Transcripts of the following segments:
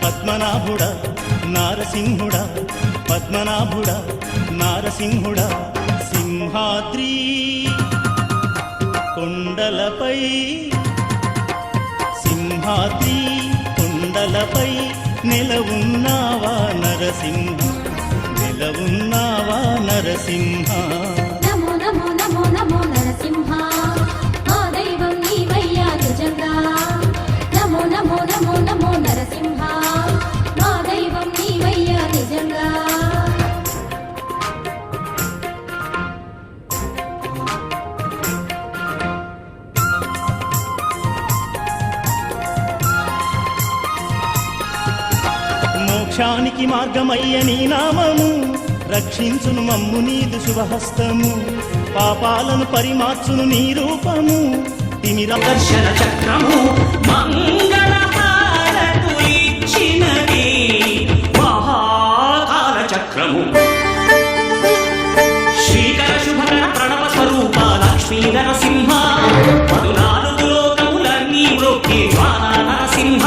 పద్మనాభుడా నారసింహుడా పద్మనాభుడా నారసింహుడా సింహాద్రి కొండలపై సింహాద్రి కొండలపై నెలవున్నావా నరసింహ నెలవున్నావా నరసింహ నమో నమో నమో నమో నరసింహ మా దైవం నీవయ్యా నిజంగా నమో నమో నమో నమో నరసింహ మా దైవం నీవయ్యా నిజంగా మోక్షానికి మార్గమయ్య నీ నామము రక్షించును మమ్ము నీదు శుభహస్తము పాపాలను పరిమార్చును నీ రూపము తిమిర దర్శన చక్రము మంగళహారతులిచ్చినది మహాకాల చక్రము శ్రీకర శుభకర ప్రణవ స్వరూప లక్ష్మీ నరసింహ 14 లోకములన్నీ మ్రొక్కి వాన నరసింహ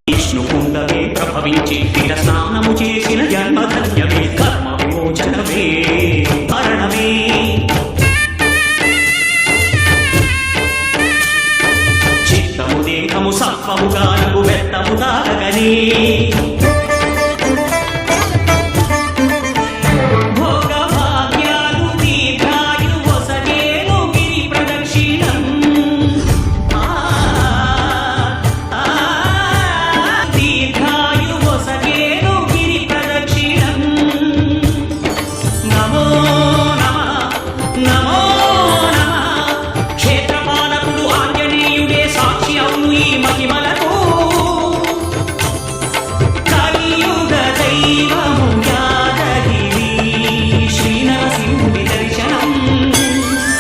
విష్ణుకుండమే ప్రభవించి తీర స్నానము చేసిన జన్మధన్యమే కర్మ విమోచనమే మరణమే చిత్తము దేహము సత్వము గానము వ్యర్థము దాగనే